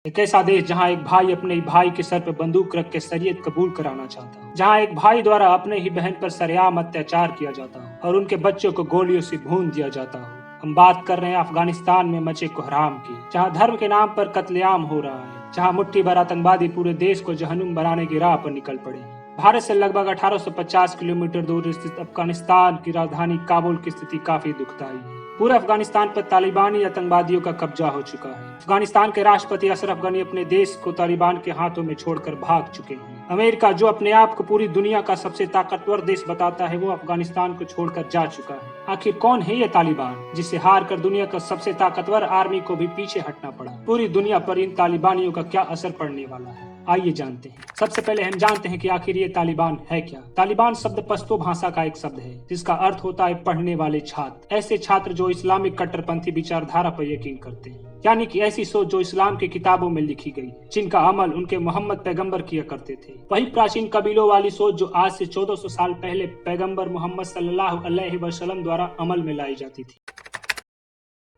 एक ऐसा देश जहां एक भाई अपने ही भाई के सर पर बंदूक रख के शरीयत कबूल कराना चाहता हो, जहां एक भाई द्वारा अपने ही बहन पर सरेआम अत्याचार किया जाता हो और उनके बच्चों को गोलियों से भून दिया जाता हो। हम बात कर रहे हैं अफगानिस्तान में मचे कोहराम की, जहां धर्म के नाम पर कत्लेआम हो रहा है, जहां मुट्ठी भर आतंकवादी पूरे देश को जहन्नुम बनाने की राह पर निकल पड़े हैं। भारत से लगभग 1850 किलोमीटर दूर स्थित अफगानिस्तान की राजधानी काबुल की स्थिति काफी दुखदायी है। पूरे अफगानिस्तान पर तालिबानी आतंकवादियों का कब्जा हो चुका है। अफगानिस्तान के राष्ट्रपति अशरफ गनी अपने देश को तालिबान के हाथों में छोड़कर भाग चुके हैं। अमेरिका, जो अपने आप को पूरी दुनिया का सबसे ताकतवर देश बताता है, वो अफगानिस्तान को छोड़कर जा चुका है। आखिर कौन है ये तालिबान, जिसे हार कर दुनिया का सबसे ताकतवर आर्मी को भी पीछे हटना पड़ा? पूरी दुनिया पर इन तालिबानियों का क्या असर पड़ने वाला है, आइए जानते हैं। सबसे पहले हम जानते हैं कि आखिर ये तालिबान है क्या। तालिबान शब्द पश्तो भाषा का एक शब्द है, जिसका अर्थ होता है पढ़ने वाले छात्र। ऐसे छात्र जो इस्लामिक कट्टरपंथी विचारधारा पर यकीन करते हैं, यानी कि ऐसी सोच जो इस्लाम के किताबों में लिखी गई, जिनका अमल उनके मोहम्मद पैगंबर किया करते थे। वही प्राचीन कबीलों वाली सोच जो आज से 1400 साल पहले पैगंबर मोहम्मद सल्लल्लाहु अलैहि वसल्लम द्वारा अमल में लाई जाती थी।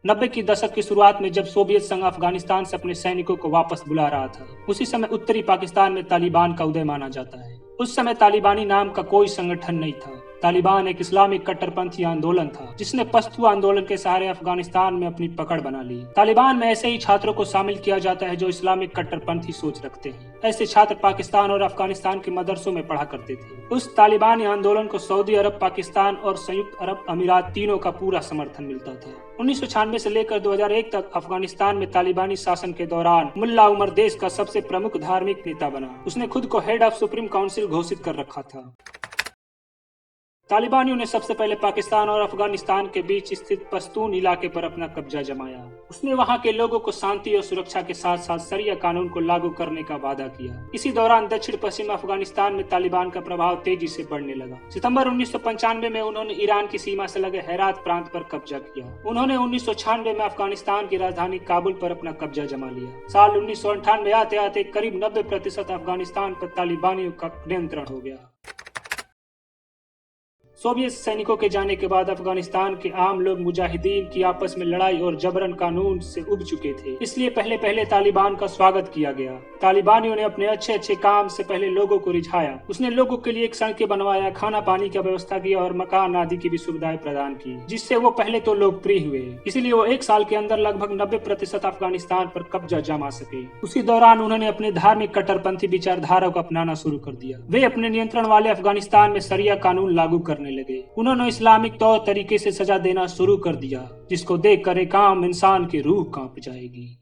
90 की दशक की शुरुआत में जब सोवियत संघ अफगानिस्तान से अपने सैनिकों को वापस बुला रहा था, उसी समय उत्तरी पाकिस्तान में तालिबान का उदय माना जाता है। उस समय तालिबानी नाम का कोई संगठन नहीं था। तालिबान एक इस्लामिक कट्टरपंथी आंदोलन था, जिसने पश्तो आंदोलन के सहारे अफगानिस्तान में अपनी पकड़ बना ली। तालिबान में ऐसे ही छात्रों को शामिल किया जाता है जो इस्लामिक कट्टरपंथी सोच रखते हैं। ऐसे छात्र पाकिस्तान और अफगानिस्तान के मदरसों में पढ़ा करते थे। उस तालिबानी आंदोलन को सऊदी अरब, पाकिस्तान और संयुक्त अरब अमीरात तीनों का पूरा समर्थन मिलता था। 1996 से लेकर 2001 तक अफगानिस्तान में तालिबानी शासन के दौरान मुल्ला उमर देश का सबसे प्रमुख धार्मिक नेता बना। उसने खुद को हेड ऑफ सुप्रीम काउंसिल घोषित कर रखा था। तालिबानियों ने सबसे पहले पाकिस्तान और अफगानिस्तान के बीच स्थित पश्तून इलाके पर अपना कब्जा जमाया। उसने वहां के लोगों को शांति और सुरक्षा के साथ साथ शरिया कानून को लागू करने का वादा किया। इसी दौरान दक्षिण पश्चिम अफगानिस्तान में तालिबान का प्रभाव तेजी से बढ़ने लगा। सितंबर 1995 में उन्होंने ईरान की सीमा से लगे हेरात प्रांत पर कब्जा किया। उन्होंने 1996 में अफगानिस्तान की राजधानी काबुल पर अपना कब्जा जमा लिया। साल 1998 में आते आते करीब 90% अफगानिस्तान पर तालिबानियों का नियंत्रण हो गया। सोवियत सैनिकों के जाने के बाद अफगानिस्तान के आम लोग मुजाहिदीन की आपस में लड़ाई और जबरन कानून से उब चुके थे, इसलिए पहले पहले तालिबान का स्वागत किया गया। तालिबानियों ने अपने अच्छे अच्छे काम से पहले लोगों को रिझाया। उसने लोगों के लिए सड़कें बनवाया, खाना पानी की व्यवस्था की और मकान आदि की भी सुविधाएं प्रदान की, जिससे वो पहले तो लोकप्रिय हुए। इसलिए वो एक साल के अंदर लगभग 90% अफगानिस्तान पर कब्जा जमा सके। उसी दौरान उन्होंने अपने धार्मिक कट्टरपंथी विचारधारा को अपनाना शुरू कर दिया। वे अपने नियंत्रण वाले अफगानिस्तान में शरिया कानून लागू करने लगे। उन्होंने इस्लामिक तौर तरीके से सजा देना शुरू कर दिया, जिसको देखकर एक आम इंसान की रूह कांप जाएगी।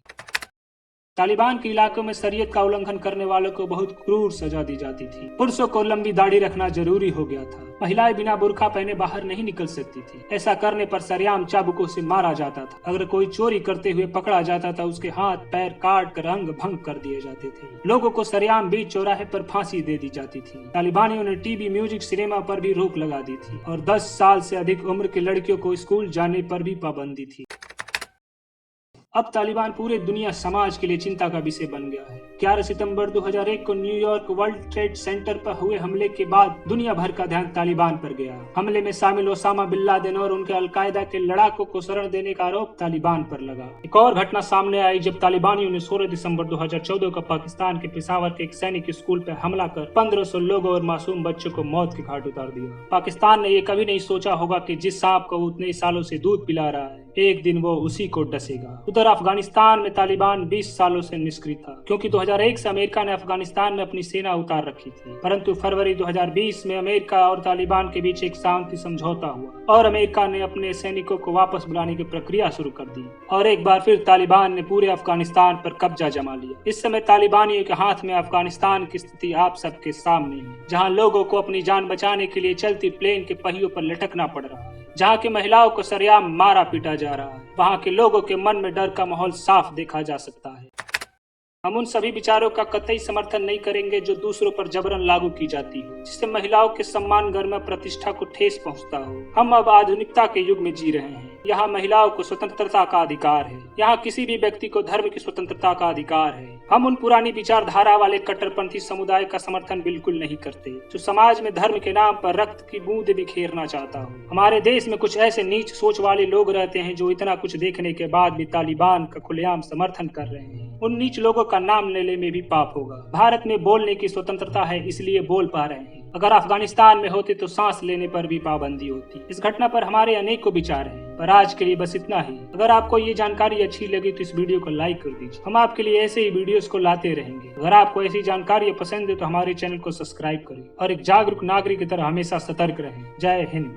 तालिबान के इलाकों में शरीयत का उल्लंघन करने वालों को बहुत क्रूर सजा दी जाती थी। पुरुषों को लंबी दाढ़ी रखना जरूरी हो गया था। महिलाएं बिना बुर्का पहने बाहर नहीं निकल सकती थी। ऐसा करने पर सरेआम चाबुकों से मारा जाता था। अगर कोई चोरी करते हुए पकड़ा जाता था, उसके हाथ पैर काट कर अंग भंग कर दिए जाते थे। लोगों को सरेआम बीच चौराहे पर फांसी दे दी जाती थी। तालिबानियों ने टीवी, म्यूजिक, सिनेमा पर भी रोक लगा दी थी और 10 साल से अधिक उम्र की लड़कियों को स्कूल जाने पर भी पाबंदी थी। अब तालिबान पूरे दुनिया समाज के लिए चिंता का विषय बन गया है। 11 सितंबर 2001 को न्यूयॉर्क वर्ल्ड ट्रेड सेंटर पर हुए हमले के बाद दुनिया भर का ध्यान तालिबान पर गया। हमले में शामिल ओसामा बिन लादेन और उनके अलकायदा के लड़ाकों को शरण देने का आरोप तालिबान पर लगा। एक और घटना सामने आई जब तालिबानियों ने 16 दिसंबर 2014 को पाकिस्तान के पेशावर के एक सैनिक स्कूल पर हमला कर 1500 लोगों और मासूम बच्चों को मौत के घाट उतार दिया। पाकिस्तान ने ये कभी नहीं सोचा होगा कि जिस सांप को उतने सालों से दूध पिला रहा है, एक दिन वो उसी को डसेगा। उधर अफगानिस्तान में तालिबान 20 सालों से निष्क्रिय था, क्योंकि 2001 से अमेरिका ने अफगानिस्तान में अपनी सेना उतार रखी थी। परंतु फरवरी 2020 में अमेरिका और तालिबान के बीच एक शांति समझौता हुआ और अमेरिका ने अपने सैनिकों को वापस बुलाने की प्रक्रिया शुरू कर दी और एक बार फिर तालिबान ने पूरे अफगानिस्तान पर कब्जा जमा लिया। इस समय तालिबानियों के हाथ में अफगानिस्तान की स्थिति आप सबके सामने है, जहाँ लोगों को अपनी जान बचाने के लिए चलती प्लेन के पहियों पर लटकना पड़ रहा है, जहाँ की महिलाओं को सरेआम मारा पीटा जा रहा है। वहाँ के लोगों के मन में डर का माहौल साफ देखा जा सकता है। हम उन सभी विचारों का कतई समर्थन नहीं करेंगे जो दूसरों पर जबरन लागू की जाती हो, जिससे महिलाओं के सम्मान, गरिमा, प्रतिष्ठा को ठेस पहुंचता हो। हम अब आधुनिकता के युग में जी रहे हैं। यहाँ महिलाओं को स्वतंत्रता का अधिकार है। यहाँ किसी भी व्यक्ति को धर्म की स्वतंत्रता का अधिकार है। हम उन पुरानी विचारधारा वाले कट्टरपंथी समुदाय का समर्थन बिल्कुल नहीं करते जो समाज में धर्म के नाम पर रक्त की बूंद बिखेरना चाहता हो। हमारे देश में कुछ ऐसे नीच सोच वाले लोग रहते हैं जो इतना कुछ देखने के बाद भी तालिबान का खुलेआम समर्थन कर रहे हैं। उन नीच लोगों का नाम लेने में भी पाप होगा। भारत में बोलने की स्वतंत्रता है, इसलिए बोल पा रहे हैं। अगर अफगानिस्तान में होते तो सांस लेने पर भी पाबंदी होती। इस घटना पर हमारे अनेकों विचार हैं, पर आज के लिए बस इतना ही। अगर आपको ये जानकारी अच्छी लगी तो इस वीडियो को लाइक कर दीजिए। हम आपके लिए ऐसे ही वीडियोस को लाते रहेंगे। अगर आपको ऐसी जानकारी पसंद है तो हमारे चैनल को सब्सक्राइब करें और एक जागरूक नागरिक की तरह हमेशा सतर्क रहें। जय हिंद।